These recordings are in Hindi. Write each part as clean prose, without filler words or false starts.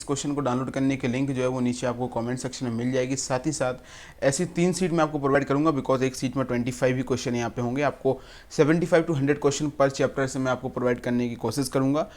इस क्वेश्चन को डाउनलोड करने के लिंक जो है वो नीचे आपको कमेंट सेक्शन में मिल जाएगी। साथ ही साथ ऐसी 3 सीट मैं आपको प्रोवाइड करूंगा, बिकॉज एक सीट में 25 ही क्वेश्चन यहाँ पे होंगे। आपको 75 टू 100 क्वेश्चन पर चैप्टर से मैं आपको प्रोवाइड करने की कोशिश करूंगा।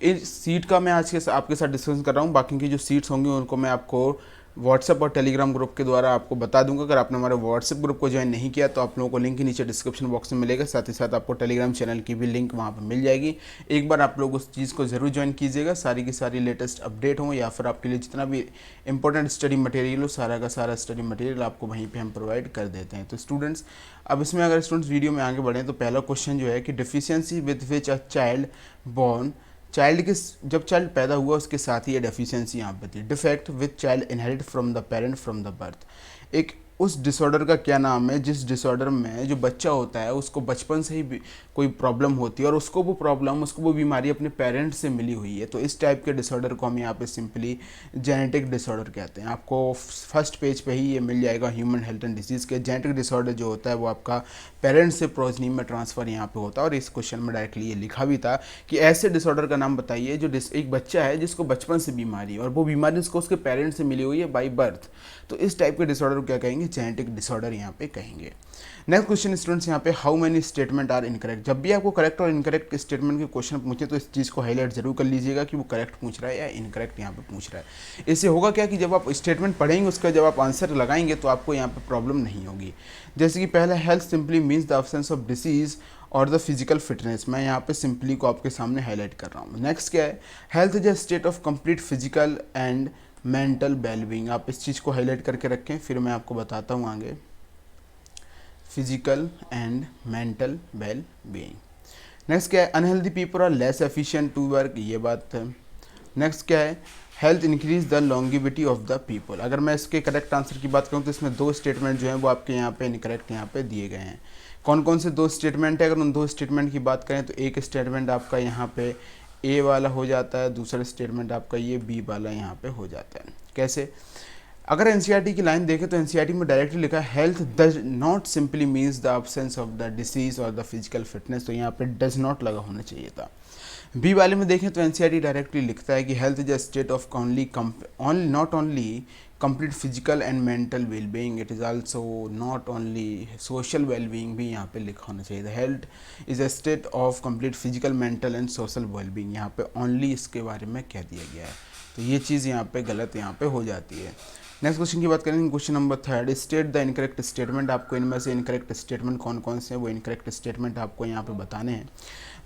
इस सीट का मैं आज के आपके साथ डिस्कशन कर रहा हूँ। बाकी की जो सीट्स होंगी उनको मैं आपको व्हाट्सएप और टेलीग्राम ग्रुप के द्वारा आपको बता दूंगा। अगर आपने हमारे व्हाट्सएप ग्रुप को ज्वाइन नहीं किया तो आप लोगों को लिंक नीचे डिस्क्रिप्शन बॉक्स में मिलेगा। साथ ही साथ आपको टेलीग्राम चैनल की भी लिंक वहाँ पर मिल जाएगी। एक बार आप लोग उस चीज़ को ज़रूर ज्वाइन कीजिएगा। सारी की सारी लेटेस्ट अपडेट हो या फिर आपके लिए जितना भी इंपॉर्टेंट स्टडी मटेरियल हो, सारा का सारा स्टडी मटेरियल आपको वहीं पर हम प्रोवाइड कर देते हैं। तो स्टूडेंट्स, अब इसमें अगर स्टूडेंट्स वीडियो में आगे बढ़ें तो पहला क्वेश्चन जो है कि deficiency with which a child born, child के जब चाइल्ड पैदा हुआ उसके साथ ही ये डेफिशिएंसी यहाँ पे थी। Defect with child inherit from the parent from the birth, एक उस डिसऑर्डर का क्या नाम है जिस डिसऑर्डर में जो बच्चा होता है उसको बचपन से ही कोई प्रॉब्लम होती है और उसको वो बीमारी अपने पेरेंट्स से मिली हुई है। तो इस टाइप के डिसऑर्डर को हम यहाँ पे सिंपली जेनेटिक डिसऑर्डर कहते हैं। आपको फर्स्ट पेज पे ही ये मिल जाएगा ह्यूमन हेल्थ एंड डिजीज़ के। जेनेटिक डिसऑर्डर जो होता है वो आपका पेरेंट्स से प्रोजनी में ट्रांसफ़र यहाँ पे होता है। और इस क्वेश्चन में डायरेक्टली ये लिखा भी था कि ऐसे डिसऑर्डर का नाम बताइए जो एक बच्चा है जिसको बचपन से बीमारी है और वो बीमारी उसको उसके पेरेंट्स से मिली हुई है बाई बर्थ। तो इस टाइप के डिसऑर्डर को क्या कहेंगे? जेनेटिक डिसऑर्डर यहाँ पे कहेंगे। नेक्स्ट क्वेश्चन स्टूडेंट्स यहाँ पे, how many statement are incorrect. जब भी आपको करेक्ट और इनकरेक्ट स्टेटमेंट के क्वेश्चन पूछे तो इस चीज़ को हाईलाइट जरूर कर लीजिएगा कि वो करेक्ट पूछ रहा है या इनकरेक्ट यहाँ पे पूछ रहा है। इससे होगा क्या कि जब आप स्टेटमेंट पढ़ेंगे उसका जब आप आंसर लगाएंगे तो आपको यहाँ पे प्रॉब्लम नहीं होगी। जैसे कि पहला, health simply means the absence of disease और द फिजिकल फिटनेस। मैं यहाँ पे सिंपली को आपके सामने हाईलाइट कर रहा हूँ। नेक्स्ट क्या है, health is a state of complete physical and mental wellbeing. आप इस चीज़ को हाईलाइट करके रखें, फिर मैं आपको बताता हूँ आगे। Physical and mental well being. Next क्या है, unhealthy people are less efficient to work. ये बात है। नेक्स्ट क्या है, health increase the longevity of the people. अगर मैं इसके करेक्ट आंसर की बात करूँ तो इसमें 2 स्टेटमेंट जो हैं वो आपके यहाँ पे इनकरेक्ट यहाँ पे दिए गए हैं। कौन कौन से 2 स्टेटमेंट है? अगर उन 2 स्टेटमेंट की बात करें तो एक स्टेटमेंट आपका यहाँ पे ए वाला हो जाता है, दूसरा स्टेटमेंट आपका ये बी वाला यहाँ पे हो जाता है। कैसे? अगर एनसीईआरटी की लाइन देखें तो एनसीईआरटी में डायरेक्टली लिखा है health does not simply means the absence of the disease और द फिजिकल फिटनेस। तो यहाँ पे डज नॉट लगा होना चाहिए था। बी वाले में देखें तो एनसीईआरटी डायरेक्टली लिखता है कि health is a state of not only complete physical and mental wellbeing, it is also not only social wellbeing भी यहाँ पे लिखा होना चाहिए था। Health is a state of complete physical mental and social wellbeing, यहाँ पे ओनली इसके बारे में कह दिया गया है। तो ये चीज़ यहाँ पे गलत यहाँ पे हो जाती है। नेक्स्ट क्वेश्चन की बात करेंगे, question number 3, state the incorrect statement. आपको इनमें से इनकरेक्ट स्टेटमेंट कौन कौन से हैं वो इनकरेक्ट स्टेटमेंट आपको यहाँ पे बताने हैं।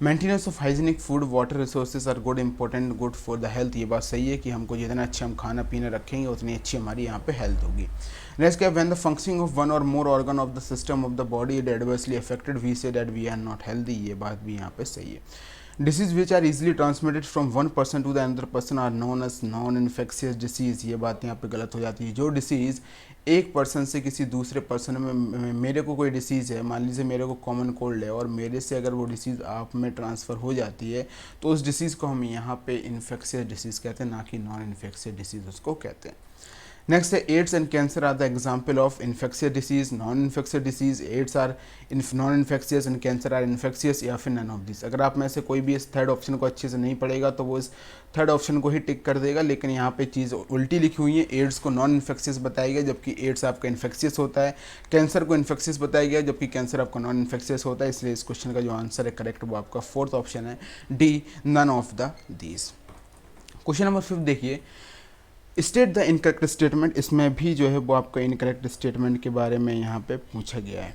Maintenance of hygienic food water resources are good important good for the health. ये बात सही है कि हमको जितना अच्छा हम खाना पीना रखेंगे उतनी अच्छी हमारी यहाँ पे हेल्थ होगी। नेक्स्ट क्या, when the functioning of one or more organ of the system of the body is adversely affected we say that we are not healthy. ये बात भी यहाँ पे सही है। Disease which are easily transmitted from one person to the another person are known as non infectious disease. ये बात यहाँ पे गलत हो जाती है। जो डिसीज़ एक पर्सन से किसी दूसरे पर्सन में, मेरे को कोई डिसीज़ है, मान लीजिए मेरे को कॉमन कोल्ड है और मेरे से अगर वो डिसीज़ आप में ट्रांसफ़र हो जाती है तो उस डिसीज़ को हम यहाँ पे इन्फेक्शियस डिसीज़ कहते हैं, ना कि नॉन इन्फेक्शियस डिसीज़ उसको कहते हैं। नेक्स्ट है, AIDS and cancer are the example of infectious disease. Non infectious disease, AIDS are non infectious and cancer are infectious, या फिर नन ऑफ दिस। अगर आप में से कोई भी इस थर्ड ऑप्शन को अच्छे से नहीं पढ़ेगा तो वो इस थर्ड ऑप्शन को ही टिक कर देगा, लेकिन यहाँ पे चीज़ उल्टी लिखी हुई है। एड्स को नॉन इन्फेक्शियस बताया गया जबकि एड्स आपका इन्फेक्शियस होता है। कैंसर को इन्फेक्शियस बताया गया जबकि कैंसर आपका नॉन इन्फेक्शियस होता है। इसलिए इस क्वेश्चन का जो आंसर है करेक्ट वो आपका 4th ऑप्शन है, D, none of the these. Question number 5 देखिए, स्टेट द इनकरेक्ट स्टेटमेंट। इसमें भी जो है वो आपका इनकरेक्ट स्टेटमेंट के बारे में यहाँ पे पूछा गया है।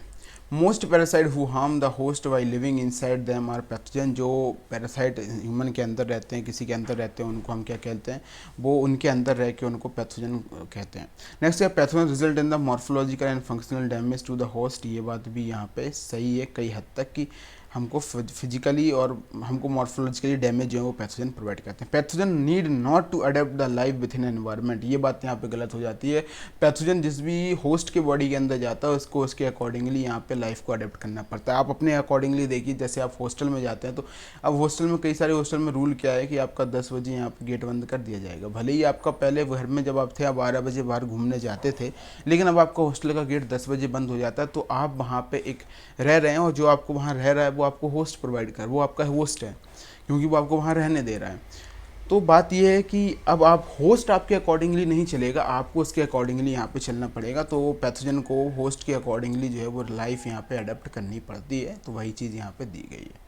Most parasite who harm the host by living inside them are pathogen. जो पैरासाइट ह्यूमन के अंदर रहते हैं, किसी के अंदर रहते हैं, उनको हम क्या कहते हैं? वो उनके अंदर रह के उनको पैथोजन कहते हैं। नेक्स्ट है, pathogen result in the morphological and functional damage to the host. ये बात भी यहाँ पे सही है कई हद तक कि हमको फिजिकली और हमको मॉर्फोलॉजिकली डैमेज जो है वो पैथोजन प्रोवाइड करते हैं। Pathogen need not to adapt the life within environment. ये बात यहाँ पे गलत हो जाती है। पैथोजन जिस भी होस्ट के बॉडी के अंदर जाता है उसको उसके अकॉर्डिंगली यहाँ पे लाइफ को अडेप्ट करना पड़ता है। आप अपने अकॉर्डिंगली देखिए, जैसे आप हॉस्टल में जाते हैं तो अब हॉस्टल में कई सारे हॉस्टल में रूल क्या है कि आपका 10 बजे यहाँ पे गेट बंद कर दिया जाएगा। भले ही आपका पहले घर में जब आप थे आप 12 बजे बाहर घूमने जाते थे, लेकिन अब आपका हॉस्टल का गेट 10 बजे बंद हो जाता है। तो आप वहाँ पे एक रह रहे हैं और जो आपको वहाँ रह रहा है वो आपको होस्ट प्रोवाइड कर, वो आपका होस्ट है क्योंकि वो आपको वहाँ रहने दे रहा है। तो बात यह है कि अब आप होस्ट आपके अकॉर्डिंगली नहीं चलेगा, आपको उसके अकॉर्डिंगली यहाँ पे चलना पड़ेगा। तो पैथोजन को होस्ट के अकॉर्डिंगली जो है वो लाइफ यहाँ पे अडेप्ट करनी पड़ती है, तो वही चीज़ यहाँ पे दी गई है।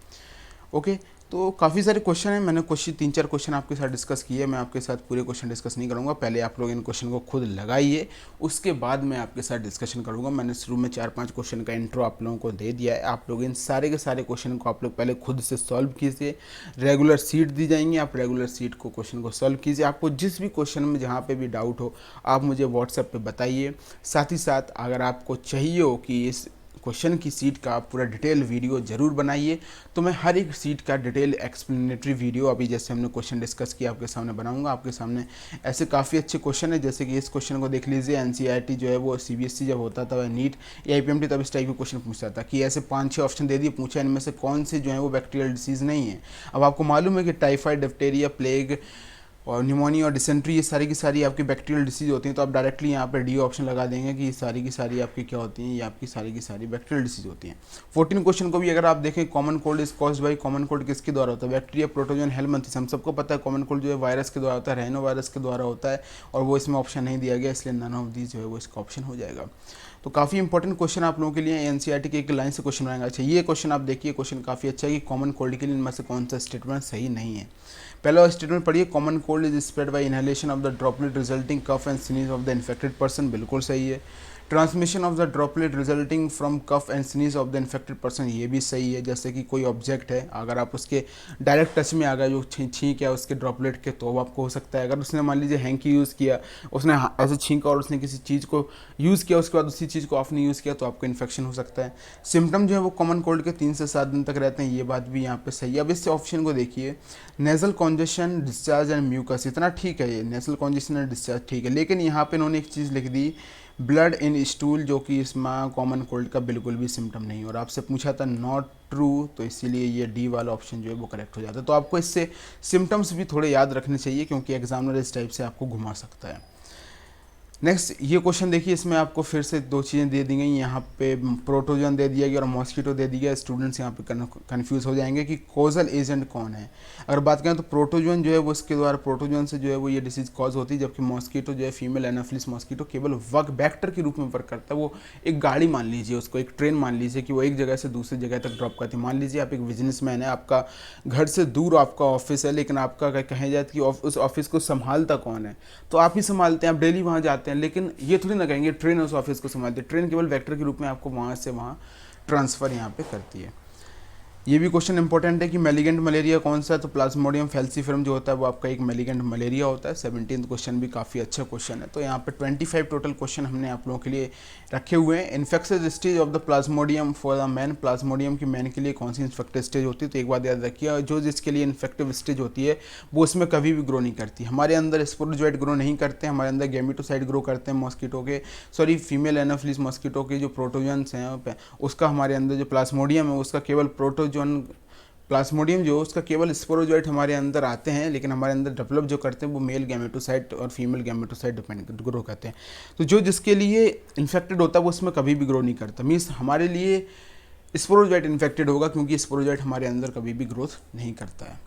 ओके, तो काफ़ी सारे क्वेश्चन हैं, मैंने क्वेश्चन 3-4 क्वेश्चन आपके साथ डिस्कस किए। मैं आपके साथ पूरे क्वेश्चन डिस्कस नहीं करूँगा, पहले आप लोग इन क्वेश्चन को खुद लगाइए, उसके बाद मैं आपके साथ डिस्कशन करूँगा। मैंने शुरू में 4-5 क्वेश्चन का इंट्रो आप लोगों को दे दिया है। आप लोग इन सारे के सारे क्वेश्चन को आप लोग पहले खुद से सॉल्व कीजिए। रेगुलर सीट दी जाएंगी, आप रेगुलर सीट को क्वेश्चन को सॉल्व कीजिए। आपको जिस भी क्वेश्चन में जहाँ पर भी डाउट हो आप मुझे व्हाट्सएप पर बताइए। साथ ही साथ अगर आपको चाहिए हो कि इस क्वेश्चन की सीट का आप पूरा डिटेल वीडियो ज़रूर बनाइए, तो मैं हर एक सीट का डिटेल एक्सप्लेनेटरी वीडियो अभी जैसे हमने क्वेश्चन डिस्कस किया आपके सामने बनाऊंगा। आपके सामने ऐसे काफ़ी अच्छे क्वेश्चन है, जैसे कि इस क्वेश्चन को देख लीजिए। एनसीईआरटी जो है वो सीबीएसई जब होता था, नीट या आईपीएमटी, तब इस टाइप के क्वेश्चन पूछता था कि ऐसे 5-6 ऑप्शन दे दिए, पूछा इनमें से कौन से जो है वो बैक्टीरियल डिसीज़ नहीं है। अब आपको मालूम है कि टाइफाइड, डिप्टेरिया, प्लेग और न्यूमोनिया और डिसेंट्री ये सारी की सारी आपकी बैक्टीरियल डिसीज होती हैं, तो आप डायरेक्टली यहाँ पे डी ऑप्शन लगा देंगे कि ये सारी की सारी आपकी क्या होती हैं, ये आपकी सारी की सारी बैक्टीरियल डिसीज होती हैं। 14 क्वेश्चन को भी अगर आप देखें, common cold is caused by, common cold किसके द्वारा होता है? Bacteria, protozoan, helminths. हम सबको पता है कॉमन कोल्ड जो है वायरस के द्वारा होता है, रैनो वायरस के द्वारा होता है, और वो इसमें ऑप्शन नहीं दिया गया, इसलिए नन ऑफ दीज जो है वो इसका ऑप्शन हो जाएगा। तो काफ़ी इंपॉर्टेंट क्वेश्चन आप लोगों के लिए एनसीईआरटी के एक लाइन से क्वेश्चन बनाएगा। अच्छा, ये क्वेश्चन आप देखिए, क्वेश्चन काफ़ी अच्छा है कि कॉमन कोल्ड के लिए इनमें से कौन सा स्टेटमेंट सही नहीं है। पहला स्टेटमेंट पढ़िए, common cold is spread by inhalation of the droplet resulting cough and sneeze of the infected person, बिल्कुल सही है। Transmission of the droplet resulting from cough and sneeze of the infected person, ये भी सही है। जैसे कि कोई ऑब्जेक्ट है, अगर आप उसके डायरेक्ट टच में आ गए जो छींक है उसके ड्रॉपलेट के, तो आपको हो सकता है। अगर उसने मान लीजिए हैंकी यूज़ किया, उसने ऐसे छींका और उसने किसी चीज़ को यूज़ किया, उसके बाद उसी चीज़ को आपने यूज़ किया, तो आपको इन्फेक्शन हो सकता है। सिम्टम जो है वो कॉमन कोल्ड के 3 से 7 दिन तक रहते हैं, ये बात भी यहाँ पे सही है। अब इस ऑप्शन को देखिए, nasal congestion, discharge and mucus, इतना ठीक है, ये नेजल कॉन्जेशन एंड डिस्चार्ज ठीक है। लेकिन यहाँ पे इन्होंने एक चीज़ लिख दी, ब्लड इन स्टूल, जो कि इसमें कॉमन कोल्ड का बिल्कुल भी सिम्टम नहीं, और आपसे पूछा था नॉट ट्रू, तो इसीलिए ये डी वाला ऑप्शन जो है वो करेक्ट हो जाता है। तो आपको इससे सिम्टम्स भी थोड़े याद रखने चाहिए, क्योंकि एग्जामिनर इस टाइप से आपको घुमा सकता है। नेक्स्ट ये क्वेश्चन देखिए, इसमें आपको फिर से 2 चीज़ें दे दी गई, यहाँ पे प्रोटोजन दे दिया गया और मॉस्किटो दे दिया गया। स्टूडेंट्स यहाँ पे कंफ्यूज हो जाएंगे कि कॉजल एजेंट कौन है। अगर बात करें तो प्रोटोजन जो है वो इसके द्वारा, प्रोटोजन से जो है वो ये डिसीज़ कॉज होती है, जबकि मॉस्किटो जो है फीमेल एनाफिलिस मॉस्किटो केवल वर्क बैक्टर के रूप में वर्क करता है। वो एक गाड़ी मान लीजिए, उसको एक ट्रेन मान लीजिए कि वो एक जगह से दूसरी जगह तक ड्रॉप करती है। मान लीजिए आप एक बिजनेसमैन है, आपका घर से दूर आपका ऑफिस है, लेकिन आपका कहे जाए कि उस ऑफिस को संभालता कौन है, तो आप ही संभालते हैं, आप डेली वहाँ जाते हैं। लेकिन ये थोड़ी ना कहेंगे ट्रेन उस ऑफिस को संभालती है, ट्रेन केवल वेक्टर के रूप में आपको वहाँ से वहाँ ट्रांसफ़र यहाँ पे करती है। ये भी क्वेश्चन इंपॉर्टेंट है कि मेलिगेंट मलेरिया कौन सा है, तो प्लाज्मोडियम फैल्सीफरम जो होता है वो आपका एक मेलिगेंट मलेरिया होता है। 17th क्वेश्चन भी काफ़ी अच्छा क्वेश्चन है। तो यहाँ पे 25 टोटल क्वेश्चन हमने आप लोगों के लिए रखे हुए हैं। Infective stage of the Plasmodium for the man, Plasmodium की मैन के लिए कौन सी इन्फेक्टिव स्टेज होती है? तो एक बात याद रखिए, जो जिसके लिए इन्फेक्टिव स्टेज होती है वो उसमें कभी भी ग्रो नहीं करती। हमारे अंदर स्पोरोजोइट ग्रो नहीं करते, हमारे अंदर गैमेटोसाइट ग्रो करते हैं मॉस्किटो के, सॉरी फीमेल एनाफिलिस मॉस्किटो के जो प्रोटोजन्स हैं, उसका हमारे अंदर जो प्लाज्मोडियम है उसका केवल प्रोटोजोन, प्लाज्मोडियम जो उसका केवल स्पोरोजोइट हमारे अंदर आते हैं, लेकिन हमारे अंदर डेवलप जो करते हैं वो मेल गैमेटोसाइट और फीमेल गैमेटोसाइट डिपेंड ग्रो करते हैं। तो जो जिसके लिए इन्फेक्टेड होता है वो उसमें कभी भी ग्रो नहीं करता। मीन्स हमारे लिए स्पोरोजोइट इन्फेक्टेड होगा, क्योंकि स्पोरोजोइट हमारे अंदर कभी भी ग्रोथ नहीं करता है।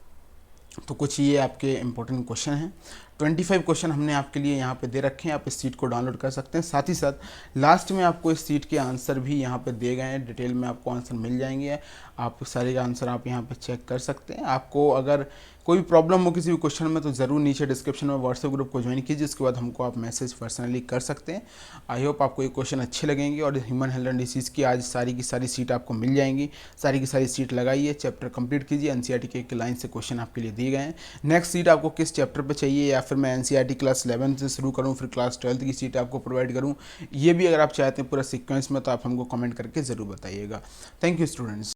तो कुछ ये आपके इंपॉर्टेंट क्वेश्चन हैं। 25 क्वेश्चन हमने आपके लिए यहाँ पे दे रखे हैं, आप इस सीट को डाउनलोड कर सकते हैं। साथ ही साथ लास्ट में आपको इस सीट के आंसर भी यहाँ पे दे गए हैं, डिटेल में आपको आंसर मिल जाएंगे। आप सारे आंसर आप यहाँ पे चेक कर सकते हैं। आपको अगर कोई प्रॉब्लम हो किसी भी क्वेश्चन में तो ज़रूर नीचे डिस्क्रिप्शन में व्हाट्सएप ग्रुप को ज्वाइन कीजिए, उसके बाद हमको आप मैसेज पर्सनली कर सकते हैं। आई होप आपको ये क्वेश्चन अच्छे लगेंगे, और ह्यूमन हेल्थ एंड डिसीज़ की आज सारी की सारी सीट आपको मिल जाएंगी। सारी की सारी सीट लगाइए, चैप्टर कंप्लीट कीजिए। एनसीईआरटी के एक लाइन से क्वेश्चन आपके लिए दिए गए हैं। नेक्स्ट सीट आपको किस चैप्टर पर चाहिए, या फिर मैं एनसीईआरटी क्लास 11 से शुरू करूँ फिर क्लास 12 की सीट आपको प्रोवाइड करूँ, ये भी अगर आप चाहते हैं पूरा सीक्वेंस में, तो आप हमको कमेंट करके ज़रूर बताइएगा। Thank you students.